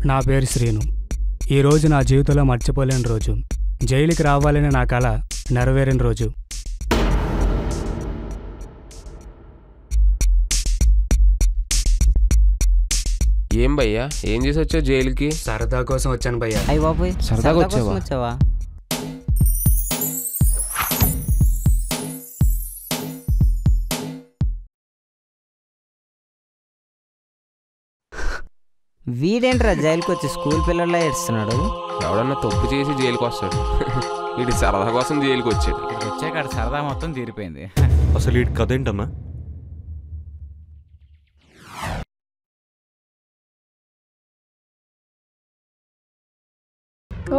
నా పేరు శ్రీను. ఈరోజు నా జీవితంలో మర్చిపోలేని రోజు. జైలుకి రావాలని నా కల నెరవేరిన రోజు. ఏం భయ్యా, ఏం చేసి వచ్చావు జైలుకి? సరదా కోసం వచ్చాను భయ్యా. అయ్య బాబోయ్, సరదాగా వచ్చావా? వీడేంట్రా జైలుకి వచ్చి స్కూల్ పిల్లల్లో ఏడుస్తున్నాడు? ఎవడన్నా తప్పు చేసి జైలుకి వస్తాడు. వీడి సరదా కోసం జైలుకి వచ్చాడు. ఇక్కడికి వచ్చాక సరదా మొత్తం తీరిపోయింది. అసలు వీడి కథ ఏంటన్నా?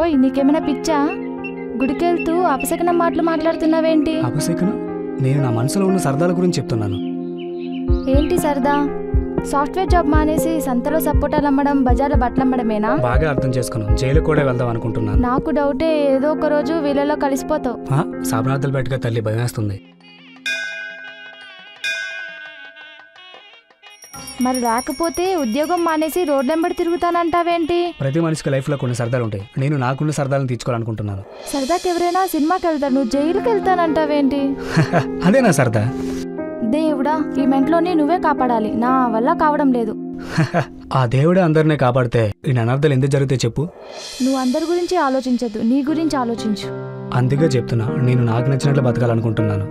ఓయ్, నీకేమైనా పిచ్చా? గుడికెళ్తూ అపశకనం మాటలు మాట్లాడుతున్నావేంటి? అపశకనం? నేను నా మనసులో ఉన్న సరదాల గురించి చెప్తున్నాను. ఏంటి సరదా? సాఫ్ట్వేర్ జాబ్ మానేసి సంతలో సపోటాలు అమ్మడం, బజార్లో బట్టలు అమ్మడమేనా? బాగా అర్థం చేసుకున్నాను. జైలుకి కూడా వెళ్దాం అనుకుంటున్నాను. నాకు డౌటే, ఏదో ఒక రోజు వీళ్ళలో కలిసిపోతావు. సాబనార్థాలు పెట్టగా తల్లి భయమేస్తుంది. మరి రాకపోతే ఉద్యోగం మానేసి రోడ్లెంబడి తిరుగుతానంటావేంటి? ప్రతి మనిషికి లైఫ్లో కొన్ని సరదాలు ఉంటాయి. నేను నాకున్న సరదాలను తీర్చుకోవాలనుకుంటున్నాను. సరదాకి ఎవరైనా సినిమాకి వెళ్తారు, నువ్వు జైలుకి వెళ్తానంటావేంటి? అదే నా సరదా. దేవుడా, ఈ మెంట్లోని నువ్వే కాపాడాలి, నా వల్ల కావడం లేదు. ఆ దేవుడే అందరినీ కాపాడితే ఈ అనర్థాలు ఎందుకు జరుగుతాయి చెప్పు? నువ్వు అందరి గురించి ఆలోచించద్దు, నీ గురించి ఆలోచించు. అందుకే చెప్తున్నా, నేను నాకు నచ్చినట్లు బతకాలనుకుంటున్నాను.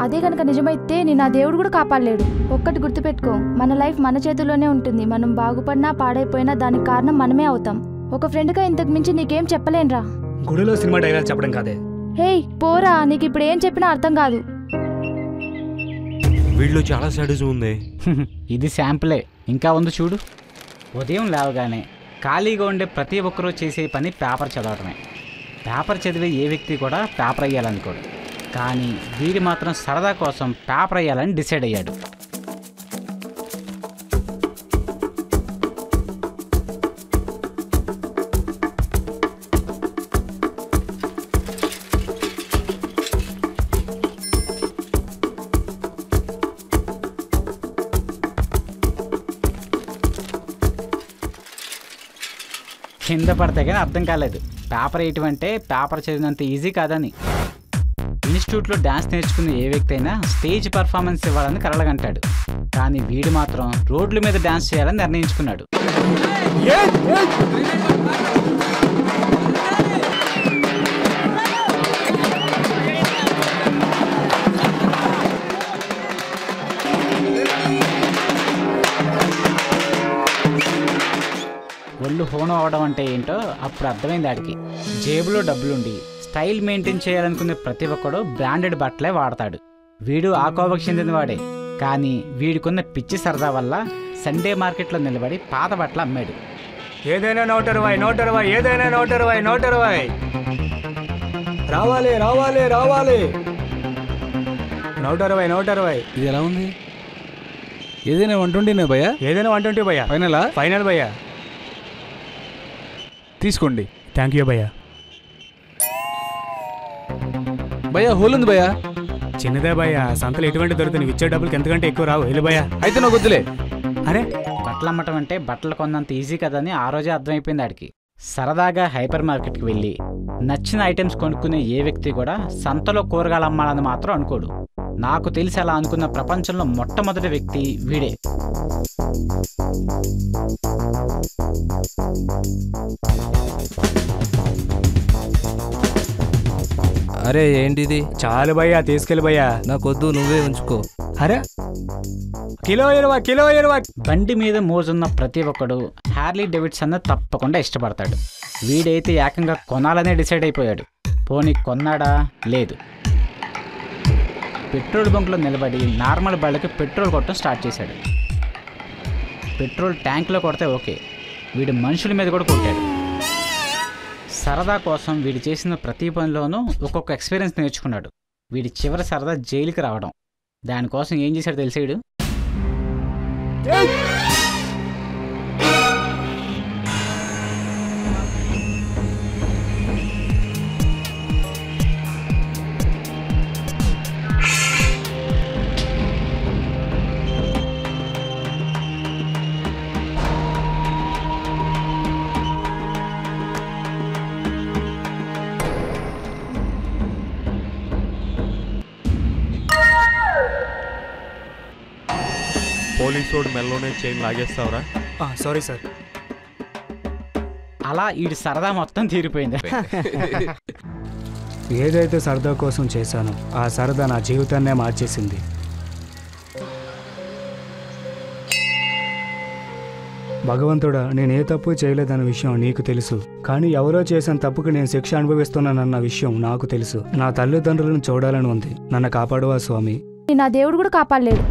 అదే కనుక నిజమైతే నేను ఆ దేవుడు కూడా కాపాడలేడు. ఒక్కటి గుర్తుపెట్టుకో, మన లైఫ్ మన చేతుల్లోనే ఉంటుంది. మనం బాగుపడినా పాడైపోయినా దానికి కారణం మనమే అవుతాం. ఒక ఫ్రెండ్గా ఇంతకు మించి నీకేం చెప్పలేనురా. గుడిలో సినిమా డైలాగ్ చెప్పడం కాదే. హేయ్ పోరా, నీకు ఇప్పుడు ఏం చెప్పినా అర్థం కాదు. వీళ్ళు చాలా సాడిజం ఉంది. ఇది శాంపులే, ఇంకా ఉంది చూడు. ఉదయం లేవగానే ఖాళీగా ఉండే ప్రతి ఒక్కరూ చేసే పని పేపర్ చదవటమే. పేపర్ చదివే ఏ వ్యక్తి కూడా పేపర్ అయ్యాలనుకోడు. కానీ వీడు మాత్రం సరదా కోసం పేపర్ అయ్యాలని డిసైడ్ అయ్యాడు. కింద పడితే కానీ అర్థం కాలేదు పేపర్ వేయటం అంటే పేపర్ చదివినంత ఈజీ కాదని. ఇన్స్టిట్యూట్లో డ్యాన్స్ నేర్చుకునే ఏ వ్యక్తి అయినా స్టేజ్ పర్ఫార్మెన్స్ ఇవ్వాలని కలలుగంటాడు. కానీ వీడు మాత్రం రోడ్ల మీద డ్యాన్స్ చేయాలని నిర్ణయించుకున్నాడు. ఒళ్ళు హోనం అవడం అంటే ఏంటో అప్పుడు అర్థమైంది ఆడికి. జేబులో డబ్బులుండి స్టైల్ మెయింటైన్ చేయాలనుకునే ప్రతి ఒక్కడు బ్రాండెడ్ బట్టలే వాడతాడు. వీడు ఆ కోవకు చెందినవాడే. కానీ వీడికున్న పిచ్చి సరదా వల్ల సండే మార్కెట్లో నిలబడి పాత బట్టలు అమ్మాడు. ఏదైనా 120, ఏదైనా 120. రావాలి రావాలి రావాలి. 120. ఇది ఎలా ఉంది? ఏదైనా 120 భయ్యా? ఏదైనా 120 భయ్యా. ఫైనలా? ఫైనల్ భయ్యా. తీసుకోండి. థ్యాంక్ యూ భయ్యా. భయ్యా హోల్ ఉంది భయ్యా. చిన్నదే భయ్యా, సంతలు ఎటువంటి దొరుకుతుంది. ఇచ్చే డబ్బులకి ఎంతకంటే ఎక్కువ రావు. వెళ్ళి భయ్యా. అయితే నాకు వద్దులే. అరే, బట్టలు అమ్మటం అంటే బట్టలు కొన్నంత ఈజీ కదని ఆ రోజే అర్థమైపోయింది ఆడికి. సరదాగా హైపర్ మార్కెట్కి వెళ్ళి నచ్చిన ఐటమ్స్ కొనుక్కునే ఏ వ్యక్తి కూడా సంతలో కూరగాయలు అమ్మాలని మాత్రం అనుకోడు. నాకు తెలిసి అలా అనుకున్న ప్రపంచంలో మొట్టమొదటి వ్యక్తి వీడే. అరే ఏంటిది? చాలు భయ్యా, తీసుకెళ్ళి భయ్యా. నాకొద్దు, నువ్వే ఉంచుకో. అరే, కిలో 20. బండి మీద మోజున్న ప్రతి ఒక్కడు హార్లీ డేవిడ్సన్ తప్పకుండా ఇష్టపడతాడు. వీడైతే ఏకంగా కొనాలనే డిసైడ్ అయిపోయాడు. పోనీ కొన్నాడా? లేదు. పెట్రోల్ బంక్లో నిలబడి నార్మల్ బళ్ళకి పెట్రోల్ కొట్టడం స్టార్ట్ చేశాడు. పెట్రోల్ ట్యాంక్లో కొడితే ఓకే, వీడు మనుషుల మీద కూడా కొట్టాడు. సరదా కోసం వీడు చేసిన ప్రతి పనిలోనూ ఒక్కొక్క ఎక్స్పీరియన్స్ నేర్చుకున్నాడు. వీడి చివరి సరదా జైలుకి రావడం. దానికోసం ఏం చేశాడు తెలిసాడు? పోలీసు వాడు మెల్లోనే చైన్ లాగేస్తావురా? Sorry sir. అలా వీడి సరదా మొత్తం తీరిపోయింది. ఏదైతే సరదా కోసం చేశానో ఆ సరదా నా జీవితాన్నే మార్చేసింది. భగవంతుడా, నేను ఏ తప్పు చేయలేదన్న విషయం నీకు తెలుసు. కానీ ఎవరో చేసిన తప్పుకి నేను శిక్ష అనుభవిస్తున్నానన్న విషయం నాకు తెలుసు. నా తల్లిదండ్రులను చూడాలని ఉంది. నన్ను కాపాడువా స్వామి. నా దేవుడు కూడా కాపాడలేడు.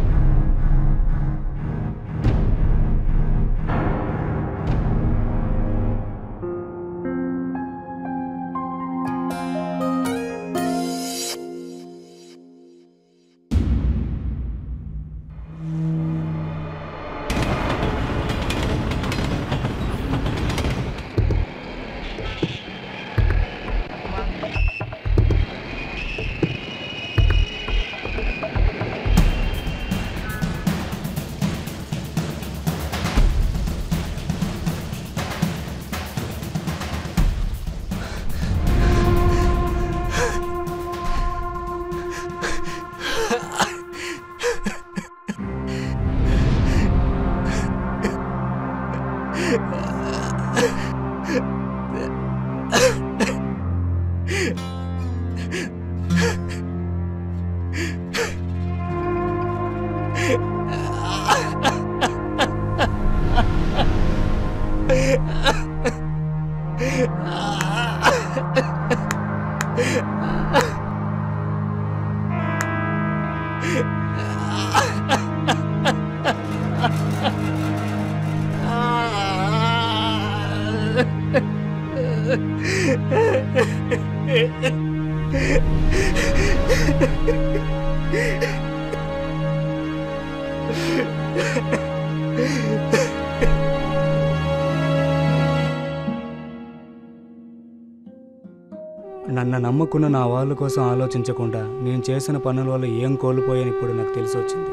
నన్ను నమ్ముకున్న నా వాళ్ళ కోసం ఆలోచించకుండా నేను చేసిన పనుల వల్ల ఏం కోల్పోయాను ఇప్పుడు నాకు తెలిసి వచ్చింది.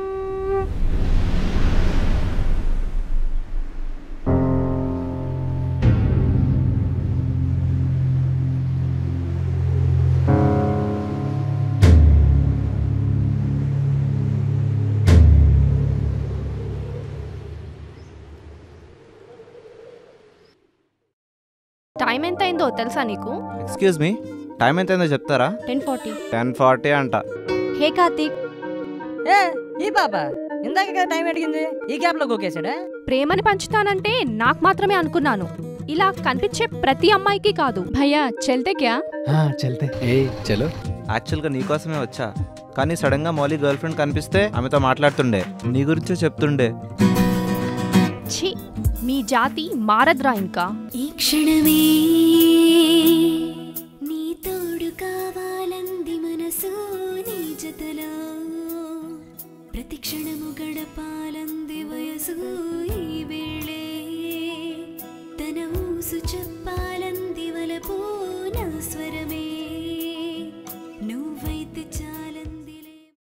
టైం ఎంత అయిందో తెలుసా నీకు? ఎక్స్క్యూజ్ మీ, టైం ఎంత అయిందో చెప్తారా? 10:40. 10:40 అంట. హే కార్తీక్. ఈ బాబా ఇందాక కదా టైం అడిగింది, ఈ గ్యాప్ లో గోకేసాడా? ప్రేమని పంచుతానంటే నాకు మాత్రమే అనుకున్నాను, ఇలా కనిపించే ప్రతి అమ్మాయికి కాదు. భయ్యా చల్తే క్యా? చల్తే. ఏ చలో. యాక్చువల్గా నీకోసమే వచ్చా, కానీ సడన్ గా మౌలి గర్ల్ ఫ్రెండ్ కనిపిస్తే ఆమెతో మాట్లాడుతుండే, నీ గురించే చెప్తుండే. ఛీ, మీ జాతి మారద్రా ఇంకా. ఈ క్షణమే నీ తోడు కావాలంది మనసు, నీ జతలో ప్రతి క్షణము గడపాలంది వయసు, ఈ వేళే తన ఊసు చెప్పాలంది